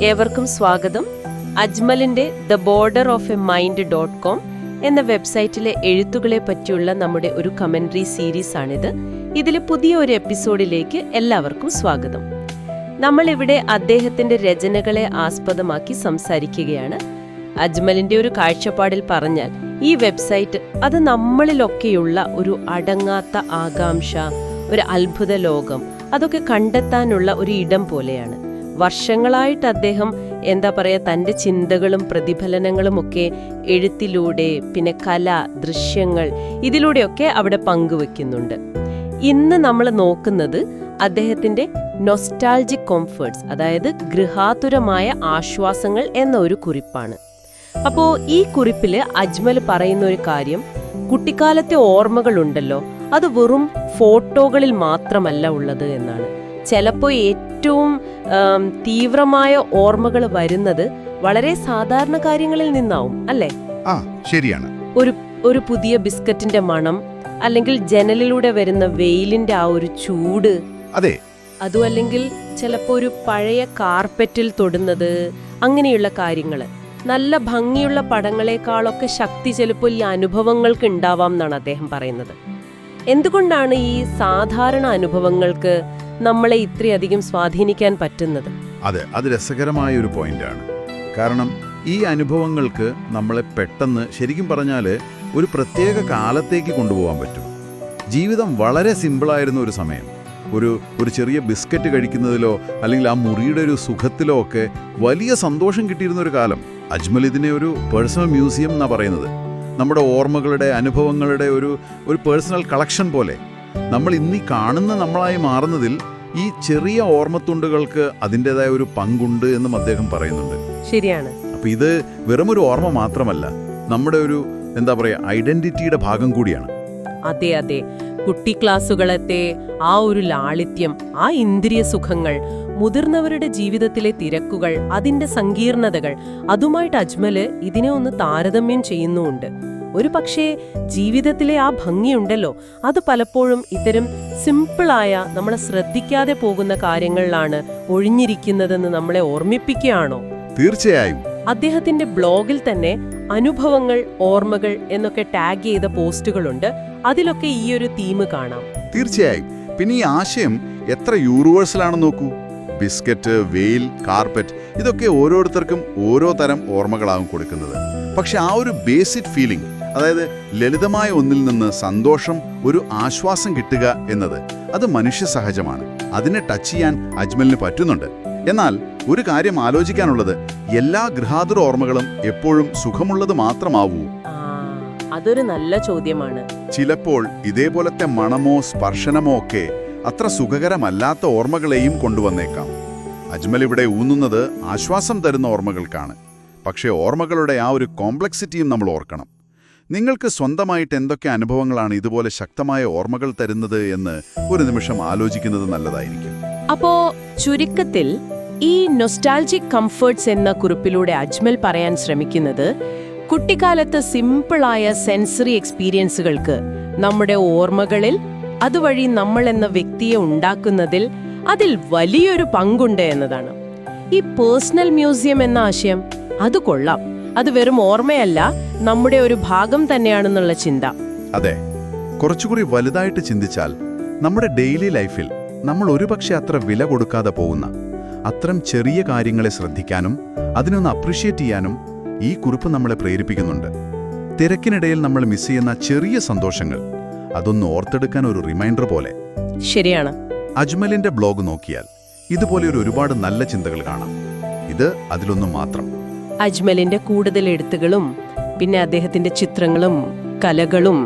ഏവർക്കും സ്വാഗതം. അജ്മലിന്റെ theborderofamind.com എന്ന വെബ്സൈറ്റിലെ എഴുത്തുകളെ പറ്റിയുള്ള നമ്മുടെ ഒരു കമന്ററി സീരീസ് ആണിത്. ഇതിലെ പുതിയ ഒരു എപ്പിസോഡിലേക്ക് എല്ലാവർക്കും സ്വാഗതം. നമ്മളിവിടെ അദ്ദേഹത്തിന്റെ രചനകളെ ആസ്പദമാക്കി സംസാരിക്കുകയാണ്. അജ്മലിന്റെ ഒരു കാഴ്ചപ്പാടിൽ പറഞ്ഞാൽ ഈ വെബ്സൈറ്റ് അത് നമ്മളിലൊക്കെയുള്ള ഒരു അടങ്ങാത്ത ആകാംക്ഷ, ഒരു അത്ഭുത ലോകം, അതൊക്കെ കണ്ടെത്താനുള്ള ഒരു ഇടം പോലെയാണ്. വർഷങ്ങളായിട്ട് അദ്ദേഹം തൻ്റെ ചിന്തകളും പ്രതിഫലനങ്ങളും ഒക്കെ എഴുത്തിലൂടെ, പിന്നെ കല, ദൃശ്യങ്ങൾ, ഇതിലൂടെയൊക്കെ അവിടെ പങ്കുവെക്കുന്നുണ്ട്. ഇന്ന് നമ്മൾ നോക്കുന്നത് അദ്ദേഹത്തിൻ്റെ നൊസ്റ്റാൾജിക് കംഫർട്ട്സ്, അതായത് ഗൃഹാതുരമായ ആശ്വാസങ്ങൾ എന്ന ഒരു കുറിപ്പാണ്. അപ്പോൾ ഈ കുറിപ്പിൽ അജ്മൽ പറയുന്ന ഒരു കാര്യം, കുട്ടിക്കാലത്തെ ഓർമ്മകളുണ്ടല്ലോ, അത് വെറും ഫോട്ടോകളിൽ മാത്രമല്ല ഉള്ളത് എന്നാണ്. ചിലപ്പോൾ ഏറ്റവും തീവ്രമായ ഓർമ്മകൾ വരുന്നത് വളരെ സാധാരണ കാര്യങ്ങളിൽ നിന്നാവും, അല്ലേ? ശരിയാണ്. ഒരു പുതിയ ബിസ്ക്കറ്റിന്റെ മണം, അല്ലെങ്കിൽ ജനലിലൂടെ വരുന്ന വെയിലിന്റെ ആ ഒരു ചൂട്, അതെ. അതും അല്ലെങ്കിൽ ചിലപ്പോ ഒരു പഴയ കാർപ്പറ്റിൽ തൊടുന്നത്, അങ്ങനെയുള്ള കാര്യങ്ങള്. നല്ല ഭംഗിയുള്ള പടങ്ങളെക്കാളൊക്കെ ശക്തി ചിലപ്പോൾ ഈ അനുഭവങ്ങൾക്ക് ഉണ്ടാവാം എന്നാണ് അദ്ദേഹം പറയുന്നത്. എന്തുകൊണ്ടാണ് ഈ സാധാരണ അനുഭവങ്ങൾക്ക് നമ്മളെ ഇത്രയധികം സ്വാധീനിക്കാൻ പറ്റുന്നത്? അത് രസകരമായ ഒരു പോയിന്റാണ്. കാരണം ഈ അനുഭവങ്ങൾക്ക് നമ്മളെ പെട്ടെന്ന്, ശരിക്കും പറഞ്ഞാൽ, ഒരു പ്രത്യേക കാലത്തേക്ക് കൊണ്ടുപോകാൻ പറ്റും. ജീവിതം വളരെ സിമ്പിളായിരുന്ന ഒരു സമയം, ഒരു ചെറിയ ബിസ്ക്കറ്റ് കഴിക്കുന്നതിലോ അല്ലെങ്കിൽ ആ മുറിയുടെ ഒരു സുഖത്തിലോ ഒക്കെ വലിയ സന്തോഷം കിട്ടിയിരുന്ന ഒരു കാലം. അജ്മൽ ഇതിനെ ഒരു പേഴ്സണൽ മ്യൂസിയം എന്നാണ് പറയുന്നത്. നമ്മുടെ ഓർമ്മകളുടെ, അനുഭവങ്ങളുടെ ഒരു പേഴ്സണൽ കളക്ഷൻ പോലെ. നമ്മൾ ഇന്നീ കാണുന്ന നമ്മളായി മാറുന്നതിൽ ഈ ചെറിയ ഓർമ്മത്തുണ്ടുകൾക്ക് അതിൻ്റെതായ ഒരു പങ്കുണ്ട് എന്നും അദ്ദേഹം പറയുന്നുണ്ട്. ശരിയാണ്. അപ്പം ഇത് വെറുമൊരു ഓർമ്മ മാത്രമല്ല, നമ്മുടെ ഒരു ഐഡന്റിറ്റിയുടെ ഭാഗം കൂടിയാണ്. അതെ അതെ. കുട്ടി ക്ലാസ്സുകളത്തെ ആ ഒരു ലാളിത്യം, ആ ഇന്ദ്രിയ സുഖങ്ങൾ, മുതിർന്നവരുടെ ജീവിതത്തിലെ തിരക്കുകൾ, അതിന്റെ സങ്കീർണതകൾ, അതുമായിട്ട് അജ്മല് ഇതിനെ ഒന്ന് താരതമ്യം ചെയ്യുന്നുമുണ്ട്. ഒരു പക്ഷേ ജീവിതത്തിലെ ആ ഭംഗിയുണ്ടല്ലോ, അത് പലപ്പോഴും ഇത്തരം സിമ്പിളായ, നമ്മളെ ശ്രദ്ധിക്കാതെ പോകുന്ന കാര്യങ്ങളിലാണ് ഒഴിഞ്ഞിരിക്കുന്നതെന്ന് നമ്മളെ ഓർമ്മിപ്പിക്കുകയാണോ? തീർച്ചയായും. അദ്ദേഹത്തിന്റെ ബ്ലോഗിൽ തന്നെ അനുഭവങ്ങൾ, ഓർമ്മകൾ എന്നൊക്കെ ടാഗ് ചെയ്ത പോസ്റ്റുകളുണ്ട്. അതിലൊക്കെ ഈ ഒരു തീം കാണാം. തീർച്ചയായും. പിന്നെ ഈ ആശയം എത്ര യൂണിവേഴ്സലാണെന്ന് നോക്കൂ. ബിസ്ക്കറ്റ്, വെയിൽ, കാർപ്പറ്റ്, ഇതൊക്കെ ഓരോരുത്തർക്കും ഓരോ തരം ഓർമ്മകളാവും കൊടുക്കുന്നത്. പക്ഷെ ആ ഒരു ബേസിക് ഫീലിംഗ്, അതായത് ലളിതമായ ഒന്നിൽ നിന്ന് സന്തോഷം, ഒരു ആശ്വാസം കിട്ടുക എന്നത്, അത് മനുഷ്യ സഹജമാണ്. അതിനെ ടച്ച് ചെയ്യാൻ അജ്മലിന് പറ്റുന്നുണ്ട്. എന്നാൽ ഒരു കാര്യം ആലോചിക്കാനുള്ളത്, എല്ലാ ഗൃഹാതുര ഓർമ്മകളും എപ്പോഴും സുഖമുള്ളത് മാത്രമാവൂ? അതൊരു നല്ല ചോദ്യമാണ്. ചിലപ്പോൾ ഇതേപോലത്തെ മണമോ സ്പർശനമോ ഒക്കെ അത്ര സുഖകരമല്ലാത്ത ഓർമ്മകളെയും കൊണ്ടുവന്നേക്കാം. അജ്മൽ ഇവിടെ ഊന്നുന്നത് ആശ്വാസം തരുന്ന ഓർമ്മകൾക്കാണ്. പക്ഷേ ഓർമ്മകളുടെ ആ ഒരു കോംപ്ലക്സിറ്റിയും നമ്മൾ ഓർക്കണം. നിങ്ങൾക്ക് സ്വന്തമായിട്ട് എന്തൊക്കെ അനുഭവങ്ങളാണ് ഇതുപോലെ ശക്തമായ ഓർമ്മകൾ തരുന്നത് എന്ന് ഒരു നിമിഷം ആലോചിക്കുന്നത് നല്ലതായിരിക്കും. അപ്പോ ചുരുക്കത്തിൽ ഈ നൊസ്റ്റാൾജിക് കംഫർട്ട്സ് എന്ന കുറിപ്പിലൂടെ അജ്മൽ പറയാൻ ശ്രമിക്കുന്നത്, കുട്ടിക്കാലത്ത് സിമ്പിളായ സെൻസറി എക്സ്പീരിയൻസുകൾക്ക് നമ്മുടെ ഓർമ്മകളിൽ, അതുവഴി നമ്മൾ എന്ന വ്യക്തിയെ ഉണ്ടാക്കുന്നതിൽ, അതിൽ വലിയൊരു പങ്കുണ്ട് എന്നതാണ്. ഈ പേഴ്സണൽ മ്യൂസിയം എന്ന ആശയം, അത് കൊള്ളാം. അത് വെറും ഓർമ്മയല്ല, നമ്മുടെ ഒരു ഭാഗം തന്നെയാണെന്നുള്ള ചിന്ത. അതെ. കുറച്ചുകൂടി വലുതായിട്ട് ചിന്തിച്ചാൽ, നമ്മുടെ ഡെയിലി ലൈഫിൽ നമ്മൾ ഒരുപക്ഷെ അത്ര വില കൊടുക്കാതെ പോകുന്ന അത്തരം ചെറിയ കാര്യങ്ങളെ ശ്രദ്ധിക്കാനും അതിനൊന്ന് അപ്രീഷിയേറ്റ് ചെയ്യാനും ഈ കുറിപ്പ് നമ്മളെ പ്രേരിപ്പിക്കുന്നുണ്ട്. തിരക്കിനിടയിൽ നമ്മൾ മിസ് ചെയ്യുന്ന ചെറിയ സന്തോഷങ്ങൾ, അതൊന്ന് ഓർത്തെടുക്കാൻ ഒരു റിമൈൻഡർ പോലെ. ശരിയാണ്. അജ്മലിന്റെ ബ്ലോഗ് നോക്കിയാൽ ഇതുപോലെ ഒരുപാട് നല്ല ചിന്തകൾ കാണാം. ഇത് അതിലൊന്നും മാത്രം. അജ്മലിന്റെ കൂടുതൽ എഴുത്തുകളും, പിന്നെ അദ്ദേഹത്തിന്റെ ചിത്രങ്ങളും കലകളും,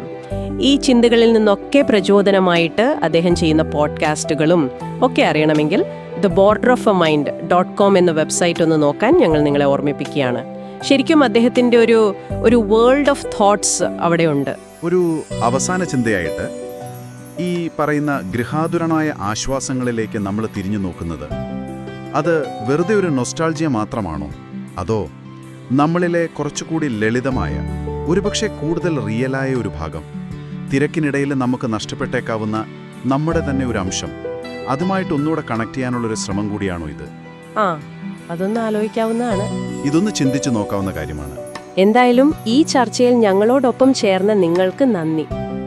ഈ ചിന്തകളിൽ നിന്നൊക്കെ പ്രചോദനമായിട്ട് അദ്ദേഹം ചെയ്യുന്ന പോഡ്കാസ്റ്റുകളും ഒക്കെ അറിയണമെങ്കിൽ theborderofamind.com എന്ന വെബ്സൈറ്റ് ഒന്ന് നോക്കാൻ ഞങ്ങൾ നിങ്ങളെ ഓർമ്മിപ്പിക്കുകയാണ്. ശരിക്കും അദ്ദേഹത്തിന്റെ ഒരു വേൾഡ് ഓഫ് തോട്ട്സ് അവിടെ ഉണ്ട്. ഒരു അവസാന ചിന്തയായിട്ട്, ഈ പറയുന്ന ഗൃഹാതുരനായ ആശ്വാസങ്ങളിലേക്ക് നമ്മൾ തിരിഞ്ഞു നോക്കുന്നത്, അത് വെറുതെ ഒരു നൊസ്റ്റാൾജിയ മാത്രമാണോ? അതോ നമ്മളിലെ കുറച്ചുകൂടി ലളിതമായ, ഒരുപക്ഷെ കൂടുതൽ റിയലായ ഒരു ഭാഗം, തിരക്കിനിടയിൽ നമുക്ക് നഷ്ടപ്പെട്ടേക്കാവുന്ന നമ്മുടെ തന്നെ ഒരു അംശം, അതുമായിട്ട് ഒന്നുകൂടെ കണക്ട് ചെയ്യാനുള്ളൊരു ശ്രമം കൂടിയാണോ ഇത്? അതൊന്ന് ആലോചിക്കാവുന്നതാണ്. ഇതൊന്ന് ചിന്തിച്ചു നോക്കാവുന്ന കാര്യമാണ്. എന്തായാലും ഈ ചർച്ചയിൽ ഞങ്ങളോടൊപ്പം ചേർന്ന നിങ്ങൾക്ക് നന്ദി.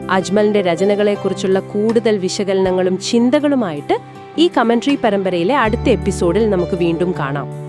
അജ്മലിന്റെ രചനകളെക്കുറിച്ചുള്ള കൂടുതൽ വിശകലനങ്ങളും ചിന്തകളുമായിട്ട് ഈ കമന്ററി പരമ്പരയിലെ അടുത്ത എപ്പിസോഡിൽ നമുക്ക് വീണ്ടും കാണാം.